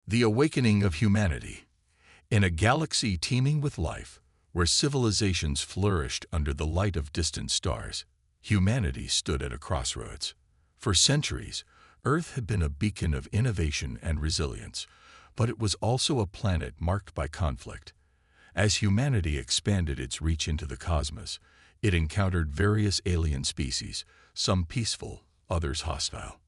The awakening of humanity. In a galaxy teeming with life, where civilizations flourished under the light of distant stars, humanity stood at a crossroads. For centuries, Earth had been a beacon of innovation and resilience, but it was also a planet marked by conflict. As humanity expanded its reach into the cosmos, it encountered various alien species, some peaceful, others hostile.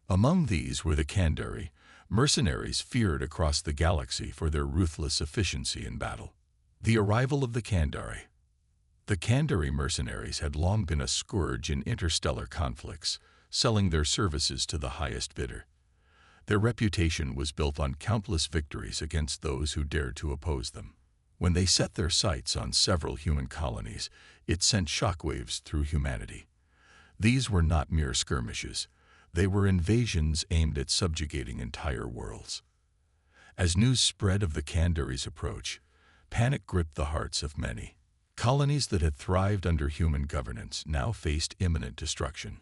Among these were the Kandari, mercenaries feared across the galaxy for their ruthless efficiency in battle. The arrival of the Kandari. The Kandari mercenaries had long been a scourge in interstellar conflicts, selling their services to the highest bidder. Their reputation was built on countless victories against those who dared to oppose them. When they set their sights on several human colonies, it sent shockwaves through humanity. These were not mere skirmishes. They were invasions aimed at subjugating entire worlds. As news spread of the Kandari's approach, panic gripped the hearts of many. Colonies that had thrived under human governance now faced imminent destruction.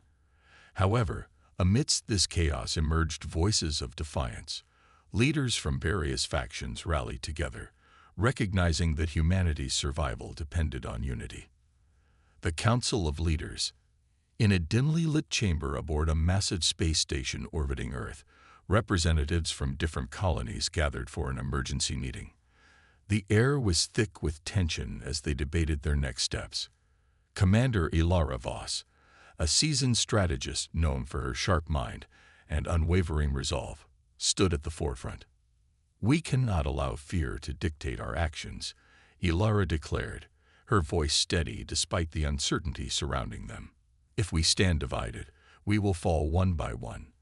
However, amidst this chaos emerged voices of defiance. Leaders from various factions rallied together, recognizing that humanity's survival depended on unity. The Council of Leaders. In a dimly lit chamber aboard a massive space station orbiting Earth, representatives from different colonies gathered for an emergency meeting. The air was thick with tension as they debated their next steps. Commander Ilara Voss, a seasoned strategist known for her sharp mind and unwavering resolve, stood at the forefront. "We cannot allow fear to dictate our actions," Ilara declared, her voice steady despite the uncertainty surrounding them. "If we stand divided, we will fall one by one.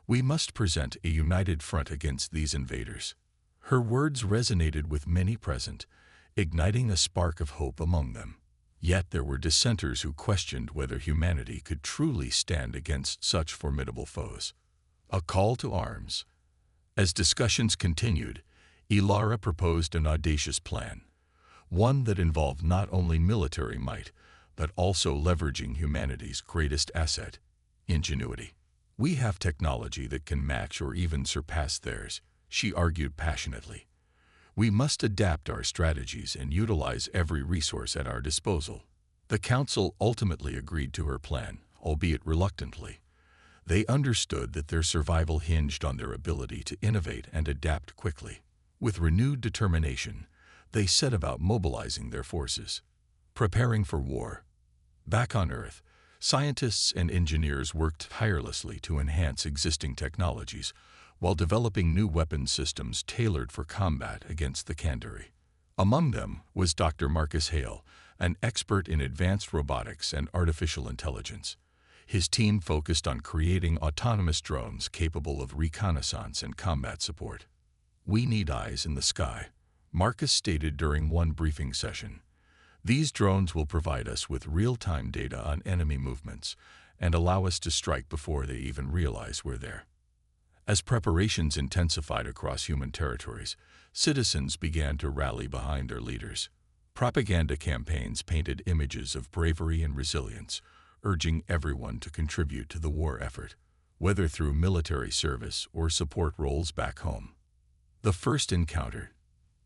We must present a united front against these invaders." Her words resonated with many present, igniting a spark of hope among them. Yet there were dissenters who questioned whether humanity could truly stand against such formidable foes. A call to arms. As discussions continued, Ilara proposed an audacious plan, one that involved not only military might, but also leveraging humanity's greatest asset, ingenuity. "We have technology that can match or even surpass theirs," she argued passionately. "We must adapt our strategies and utilize every resource at our disposal." The Council ultimately agreed to her plan, albeit reluctantly. They understood that their survival hinged on their ability to innovate and adapt quickly. With renewed determination, they set about mobilizing their forces, preparing for war. Back on Earth, scientists and engineers worked tirelessly to enhance existing technologies, while developing new weapon systems tailored for combat against the Kandari. Among them was Dr. Marcus Hale, an expert in advanced robotics and artificial intelligence. His team focused on creating autonomous drones capable of reconnaissance and combat support. "We need eyes in the sky," Marcus stated during one briefing session. "These drones will provide us with real-time data on enemy movements and allow us to strike before they even realize we're there." As preparations intensified across human territories, citizens began to rally behind their leaders. Propaganda campaigns painted images of bravery and resilience, urging everyone to contribute to the war effort, whether through military service or support roles back home. The first encounter.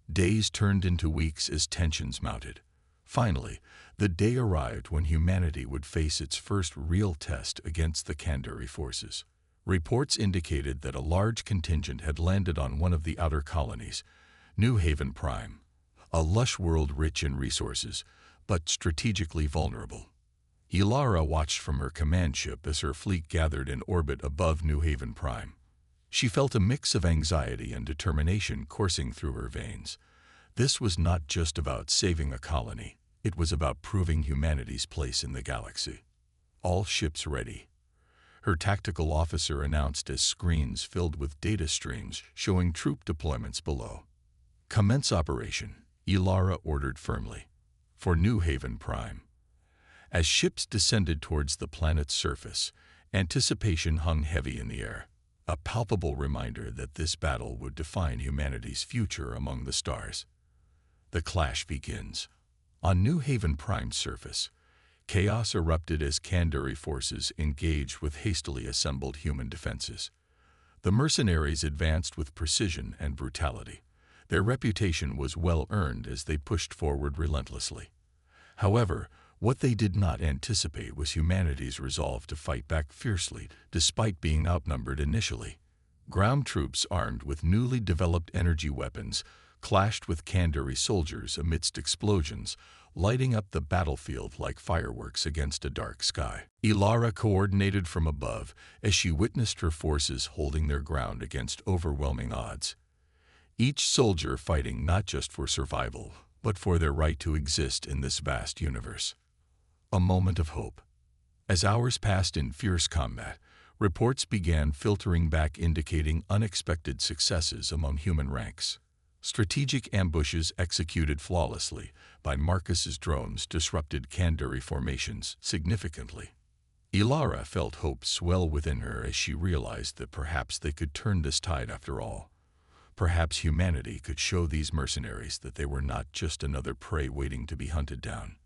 Days turned into weeks as tensions mounted. Finally, the day arrived when humanity would face its first real test against the Kandari forces. Reports indicated that a large contingent had landed on one of the outer colonies, New Haven Prime, a lush world rich in resources, but strategically vulnerable. Ilara watched from her command ship as her fleet gathered in orbit above New Haven Prime. She felt a mix of anxiety and determination coursing through her veins. This was not just about saving a colony, it was about proving humanity's place in the galaxy. "All ships ready," her tactical officer announced as screens filled with data streams showing troop deployments below. "Commence operation," Ilara ordered firmly. For New Haven Prime. As ships descended towards the planet's surface, anticipation hung heavy in the air, a palpable reminder that this battle would define humanity's future among the stars. The clash begins. On New Haven Prime's surface, chaos erupted as Kandari forces engaged with hastily assembled human defenses. The mercenaries advanced with precision and brutality. Their reputation was well earned as they pushed forward relentlessly. However, what they did not anticipate was humanity's resolve to fight back fiercely, despite being outnumbered initially. Ground troops armed with newly developed energy weapons clashed with Kandari soldiers amidst explosions, lighting up the battlefield like fireworks against a dark sky. Ilara coordinated from above as she witnessed her forces holding their ground against overwhelming odds. Each soldier fighting not just for survival, but for their right to exist in this vast universe. A moment of hope. As hours passed in fierce combat, reports began filtering back indicating unexpected successes among human ranks. Strategic ambushes executed flawlessly by Marcus's drones disrupted Kandari formations significantly. Ilara felt hope swell within her as she realized that perhaps they could turn this tide after all. Perhaps humanity could show these mercenaries that they were not just another prey waiting to be hunted down.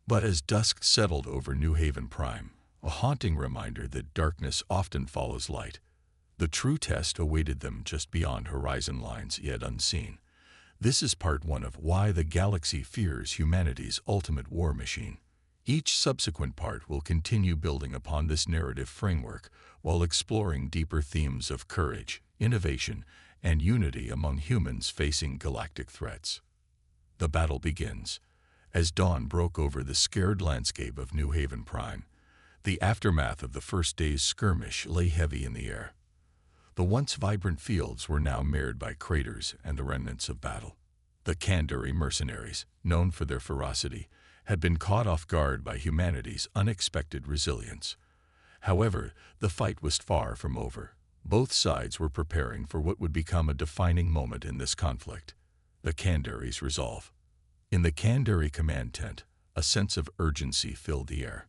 But as dusk settled over New Haven Prime, a haunting reminder that darkness often follows light, the true test awaited them just beyond horizon lines yet unseen. This is part 1 of why the galaxy fears humanity's ultimate war machine. Each subsequent part will continue building upon this narrative framework while exploring deeper themes of courage, innovation, and unity among humans facing galactic threats. The battle begins. As dawn broke over the scared landscape of New Haven Prime, the aftermath of the first day's skirmish lay heavy in the air. The once vibrant fields were now marred by craters and the remnants of battle. The Kandari mercenaries, known for their ferocity, had been caught off guard by humanity's unexpected resilience. However, the fight was far from over. Both sides were preparing for what would become a defining moment in this conflict: the Kandari's resolve. In the Kandari command tent, a sense of urgency filled the air.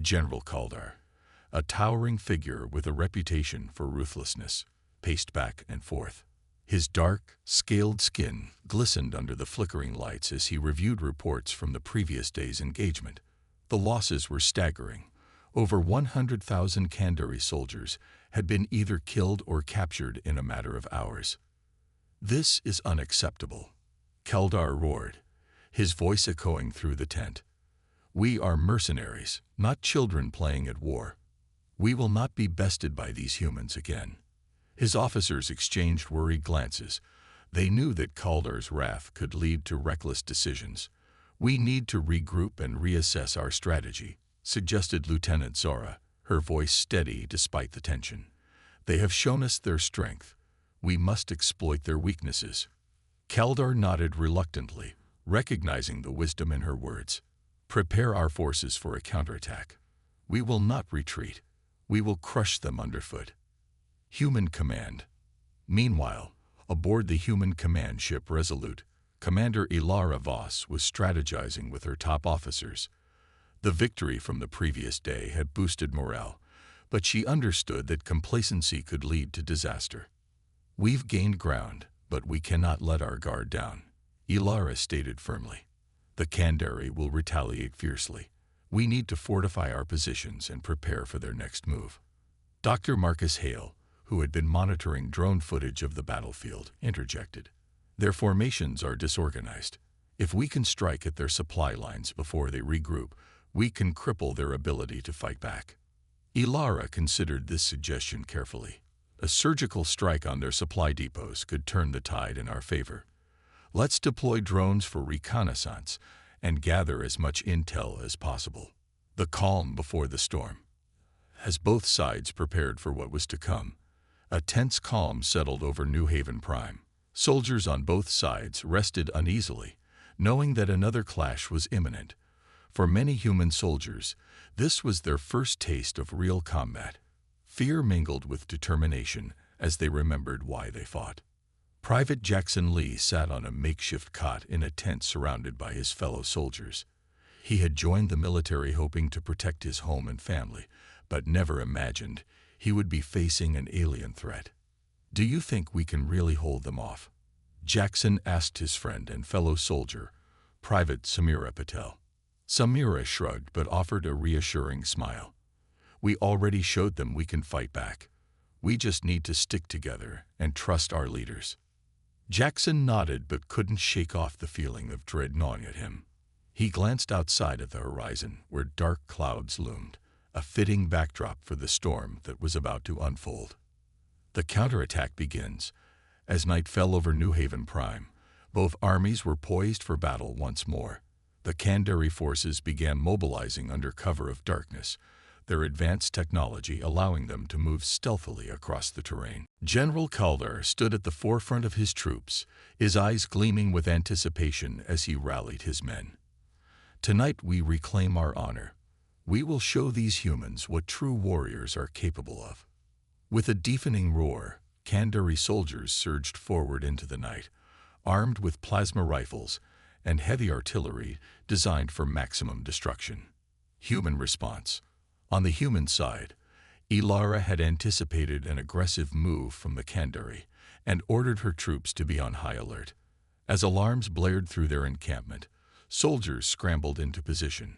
General Kaldar, a towering figure with a reputation for ruthlessness, paced back and forth. His dark, scaled skin glistened under the flickering lights as he reviewed reports from the previous day's engagement. The losses were staggering. Over 100,000 Kandari soldiers had been either killed or captured in a matter of hours. "This is unacceptable," Kaldar roared, his voice echoing through the tent. "We are mercenaries, not children playing at war. We will not be bested by these humans again." His officers exchanged worried glances. They knew that Kaldar's wrath could lead to reckless decisions. "We need to regroup and reassess our strategy," suggested Lieutenant Zora, her voice steady despite the tension. "They have shown us their strength. We must exploit their weaknesses." Kaldar nodded reluctantly, recognizing the wisdom in her words. "Prepare our forces for a counterattack. We will not retreat. We will crush them underfoot." Human Command. Meanwhile, aboard the human command ship Resolute, Commander Ilara Voss was strategizing with her top officers. The victory from the previous day had boosted morale, but she understood that complacency could lead to disaster. "We've gained ground, but we cannot let our guard down," Ilara stated firmly. "The Kandari will retaliate fiercely. We need to fortify our positions and prepare for their next move." Dr. Marcus Hale, who had been monitoring drone footage of the battlefield, interjected. "Their formations are disorganized. If we can strike at their supply lines before they regroup, we can cripple their ability to fight back." Ilara considered this suggestion carefully. A surgical strike on their supply depots could turn the tide in our favor. "Let's deploy drones for reconnaissance and gather as much intel as possible." The calm before the storm. As both sides prepared for what was to come, a tense calm settled over New Haven Prime. Soldiers on both sides rested uneasily, knowing that another clash was imminent. For many human soldiers, this was their first taste of real combat. Fear mingled with determination as they remembered why they fought. Private Jackson Lee sat on a makeshift cot in a tent surrounded by his fellow soldiers. He had joined the military hoping to protect his home and family, but never imagined he would be facing an alien threat. "Do you think we can really hold them off?" Jackson asked his friend and fellow soldier, Private Samira Patel. Samira shrugged but offered a reassuring smile. "We already showed them we can fight back. We just need to stick together and trust our leaders." Jackson nodded but couldn't shake off the feeling of dread gnawing at him. He glanced outside at the horizon, where dark clouds loomed, a fitting backdrop for the storm that was about to unfold. The counterattack begins. As night fell over New Haven Prime, both armies were poised for battle once more. The Kandari forces began mobilizing under cover of darkness, their advanced technology allowing them to move stealthily across the terrain. General Kaldar stood at the forefront of his troops, his eyes gleaming with anticipation as he rallied his men. "Tonight we reclaim our honor. We will show these humans what true warriors are capable of." With a deafening roar, Kandari soldiers surged forward into the night, armed with plasma rifles and heavy artillery designed for maximum destruction. Human response. On the human side, Ilara had anticipated an aggressive move from the Kandari and ordered her troops to be on high alert. As alarms blared through their encampment, soldiers scrambled into position.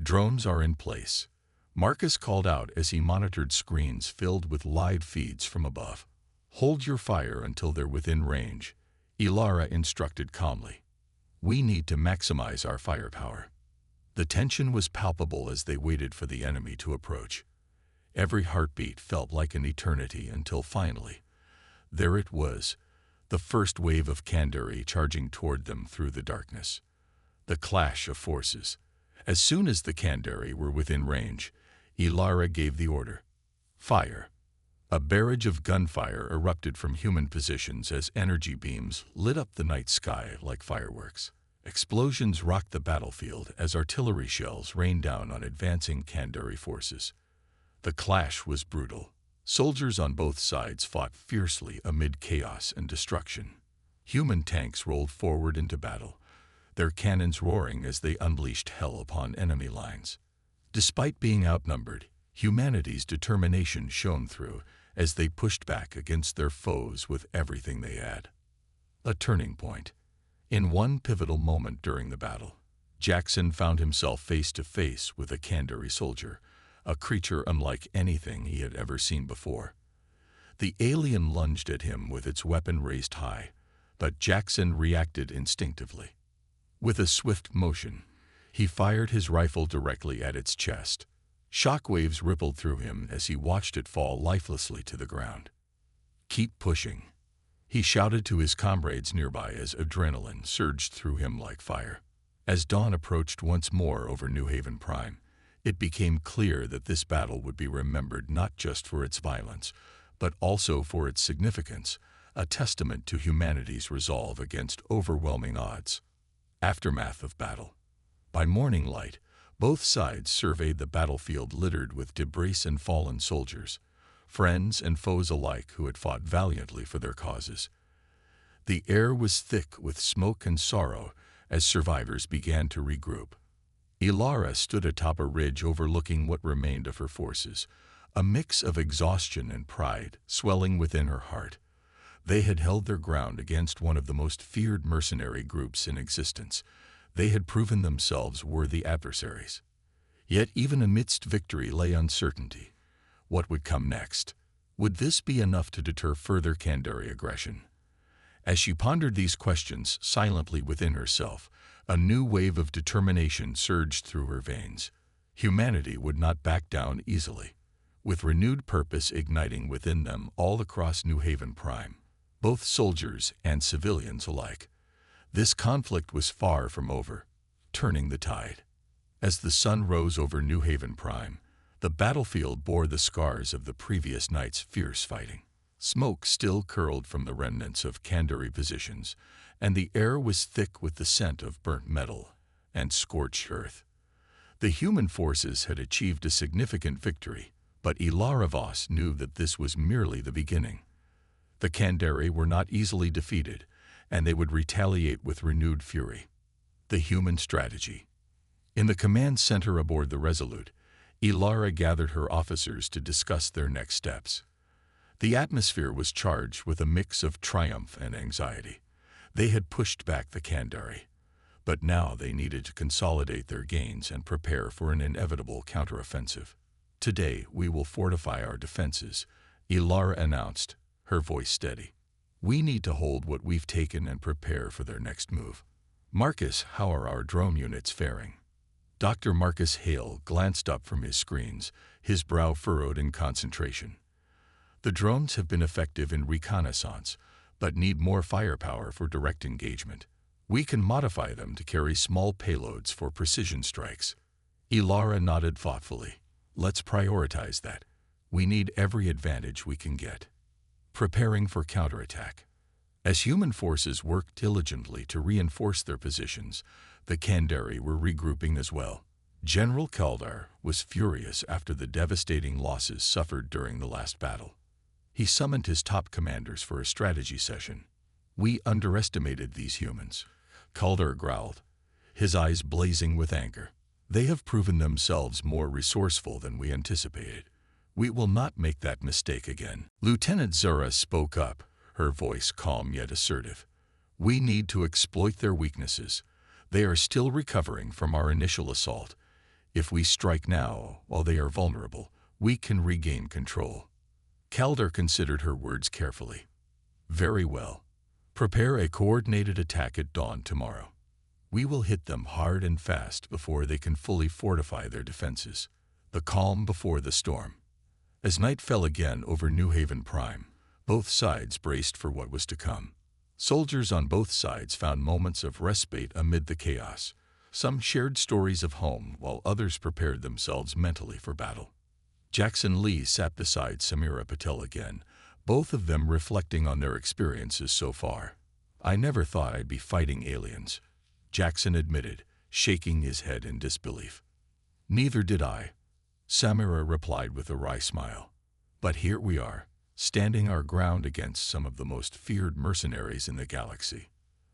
"Drones are in place," Marcus called out as he monitored screens filled with live feeds from above. "Hold your fire until they're within range," Ilara instructed calmly. "We need to maximize our firepower." The tension was palpable as they waited for the enemy to approach. Every heartbeat felt like an eternity until finally, there it was, the first wave of Kandari charging toward them through the darkness. The clash of forces. As soon as the Kandari were within range, Ilara gave the order. "Fire." A barrage of gunfire erupted from human positions as energy beams lit up the night sky like fireworks. Explosions rocked the battlefield as artillery shells rained down on advancing Kandari forces. The clash was brutal. Soldiers on both sides fought fiercely amid chaos and destruction. Human tanks rolled forward into battle, their cannons roaring as they unleashed hell upon enemy lines. Despite being outnumbered, humanity's determination shone through as they pushed back against their foes with everything they had. A turning point. In one pivotal moment during the battle, Jackson found himself face to face with a Kandari soldier, a creature unlike anything he had ever seen before. The alien lunged at him with its weapon raised high, but Jackson reacted instinctively. With a swift motion, he fired his rifle directly at its chest. Shockwaves rippled through him as he watched it fall lifelessly to the ground. "Keep pushing," he shouted to his comrades nearby as adrenaline surged through him like fire. As dawn approached once more over New Haven Prime, it became clear that this battle would be remembered not just for its violence, but also for its significance, a testament to humanity's resolve against overwhelming odds. Aftermath of battle. By morning light, both sides surveyed the battlefield littered with debris and fallen soldiers, friends and foes alike who had fought valiantly for their causes. The air was thick with smoke and sorrow as survivors began to regroup. Ilara stood atop a ridge overlooking what remained of her forces, a mix of exhaustion and pride swelling within her heart. They had held their ground against one of the most feared mercenary groups in existence. They had proven themselves worthy adversaries. Yet even amidst victory lay uncertainty. What would come next? Would this be enough to deter further Kandari aggression? As she pondered these questions silently within herself, a new wave of determination surged through her veins. Humanity would not back down easily, with renewed purpose igniting within them all across New Haven Prime, both soldiers and civilians alike. This conflict was far from over, turning the tide. As the sun rose over New Haven Prime, the battlefield bore the scars of the previous night's fierce fighting. Smoke still curled from the remnants of Kandari positions, and the air was thick with the scent of burnt metal and scorched earth. The human forces had achieved a significant victory, but Ilara Voss knew that this was merely the beginning. The Kandari were not easily defeated, and they would retaliate with renewed fury. The human strategy. In the command center aboard the Resolute, Ilara gathered her officers to discuss their next steps. The atmosphere was charged with a mix of triumph and anxiety. They had pushed back the Kandari, but now they needed to consolidate their gains and prepare for an inevitable counteroffensive. "Today we will fortify our defenses," Ilara announced, her voice steady. We need to hold what we've taken and prepare for their next move. Marcus, how are our drone units faring? Dr. Marcus Hale glanced up from his screens, his brow furrowed in concentration. The drones have been effective in reconnaissance, but need more firepower for direct engagement. We can modify them to carry small payloads for precision strikes. Ilara nodded thoughtfully. Let's prioritize that. We need every advantage we can get. Preparing for counterattack. As human forces worked diligently to reinforce their positions, the Kandari were regrouping as well. General Kaldar was furious after the devastating losses suffered during the last battle. He summoned his top commanders for a strategy session. We underestimated these humans, Kaldar growled, his eyes blazing with anger. They have proven themselves more resourceful than we anticipated. We will not make that mistake again. Lieutenant Zura spoke up, her voice calm yet assertive. We need to exploit their weaknesses. They are still recovering from our initial assault. If we strike now, while they are vulnerable, we can regain control. Kaldar considered her words carefully. Very well. Prepare a coordinated attack at dawn tomorrow. We will hit them hard and fast before they can fully fortify their defenses. The calm before the storm. As night fell again over New Haven Prime, both sides braced for what was to come. Soldiers on both sides found moments of respite amid the chaos. Some shared stories of home, while others prepared themselves mentally for battle. Jackson Lee sat beside Samira Patel again, both of them reflecting on their experiences so far. I never thought I'd be fighting aliens, Jackson admitted, shaking his head in disbelief. Neither did I, Samira replied with a wry smile. But here we are, standing our ground against some of the most feared mercenaries in the galaxy.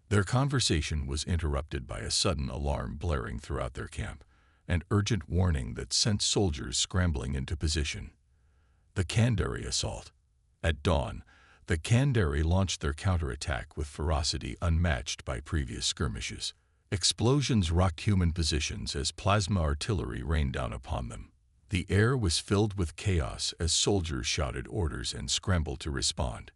Their conversation was interrupted by a sudden alarm blaring throughout their camp, an urgent warning that sent soldiers scrambling into position. The Kandari assault. At dawn, the Kandari launched their counterattack with ferocity unmatched by previous skirmishes. Explosions rocked human positions as plasma artillery rained down upon them. The air was filled with chaos as soldiers shouted orders and scrambled to respond.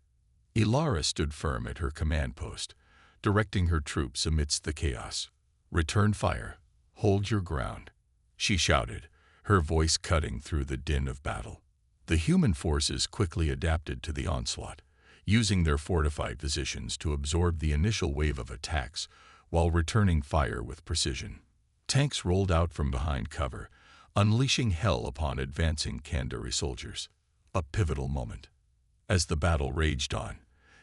Ilara stood firm at her command post, directing her troops amidst the chaos. Return fire. Hold your ground, she shouted, her voice cutting through the din of battle. The human forces quickly adapted to the onslaught, using their fortified positions to absorb the initial wave of attacks while returning fire with precision. Tanks rolled out from behind cover, unleashing hell upon advancing Kandari soldiers. A pivotal moment. As the battle raged on,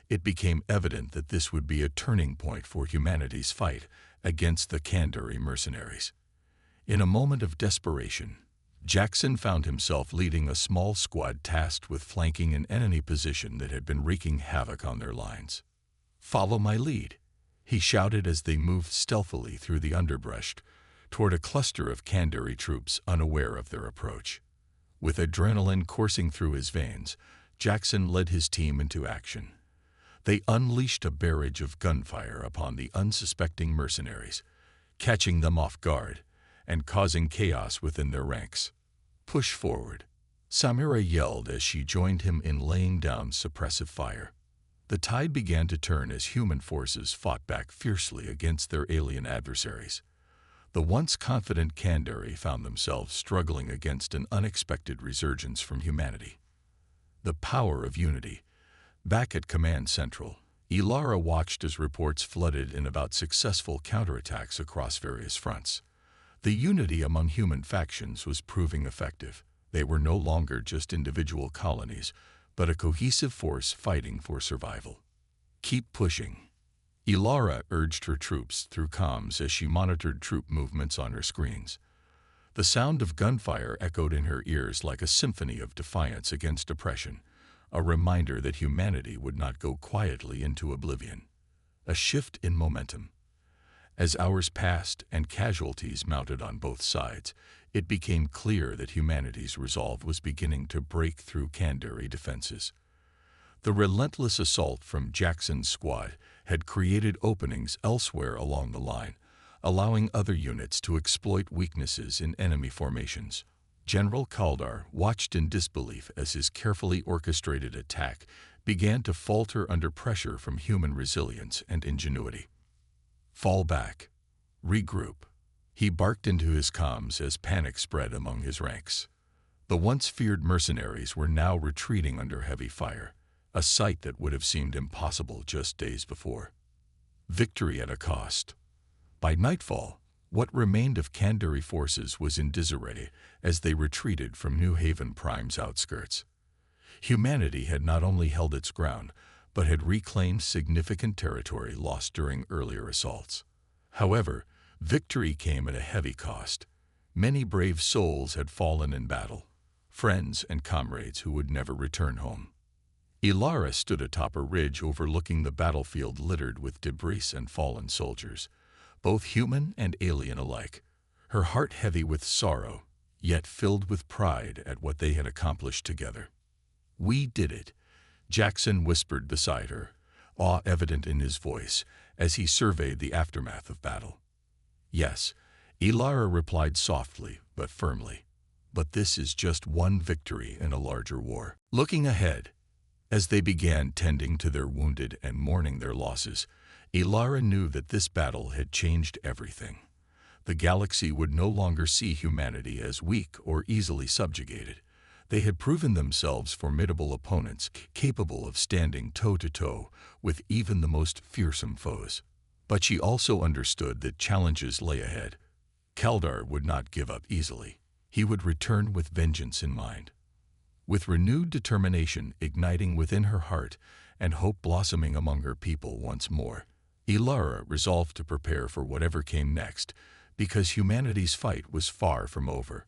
it became evident that this would be a turning point for humanity's fight against the Kandari mercenaries. In a moment of desperation, Jackson found himself leading a small squad tasked with flanking an enemy position that had been wreaking havoc on their lines. "Follow my lead," he shouted as they moved stealthily through the underbrush toward a cluster of Kandari troops unaware of their approach. With adrenaline coursing through his veins, Jackson led his team into action. They unleashed a barrage of gunfire upon the unsuspecting mercenaries, catching them off guard and causing chaos within their ranks. "Push forward," Samira yelled as she joined him in laying down suppressive fire. The tide began to turn as human forces fought back fiercely against their alien adversaries. The once confident Kandari found themselves struggling against an unexpected resurgence from humanity. The power of unity. Back at Command Central, Ilara watched as reports flooded in about successful counterattacks across various fronts. The unity among human factions was proving effective. They were no longer just individual colonies, but a cohesive force fighting for survival. "Keep pushing," Ilara urged her troops through comms as she monitored troop movements on her screens. The sound of gunfire echoed in her ears like a symphony of defiance against oppression, a reminder that humanity would not go quietly into oblivion. A shift in momentum. As hours passed and casualties mounted on both sides, it became clear that humanity's resolve was beginning to break through Kandari defenses. The relentless assault from Jackson's squad had created openings elsewhere along the line, allowing other units to exploit weaknesses in enemy formations. General Kaldar watched in disbelief as his carefully orchestrated attack began to falter under pressure from human resilience and ingenuity. "Fall back. Regroup," he barked into his comms as panic spread among his ranks. The once feared mercenaries were now retreating under heavy fire, a sight that would have seemed impossible just days before. Victory at a cost. By nightfall, what remained of Kandari forces was in disarray as they retreated from New Haven Prime's outskirts. Humanity had not only held its ground, but had reclaimed significant territory lost during earlier assaults. However, victory came at a heavy cost. Many brave souls had fallen in battle, friends and comrades who would never return home. Ilara stood atop a ridge overlooking the battlefield littered with debris and fallen soldiers, both human and alien alike, her heart heavy with sorrow, yet filled with pride at what they had accomplished together. "We did it," Jackson whispered beside her, awe evident in his voice as he surveyed the aftermath of battle. "Yes," Ilara replied softly but firmly, "but this is just one victory in a larger war." Looking ahead, as they began tending to their wounded and mourning their losses, Ilara knew that this battle had changed everything. The galaxy would no longer see humanity as weak or easily subjugated. They had proven themselves formidable opponents, capable of standing toe-to-toe with even the most fearsome foes. But she also understood that challenges lay ahead. Kaldar would not give up easily. He would return with vengeance in mind. With renewed determination igniting within her heart and hope blossoming among her people once more, Ilara resolved to prepare for whatever came next, because humanity's fight was far from over,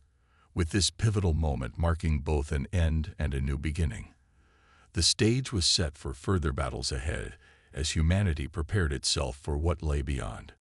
with this pivotal moment marking both an end and a new beginning. The stage was set for further battles ahead as humanity prepared itself for what lay beyond.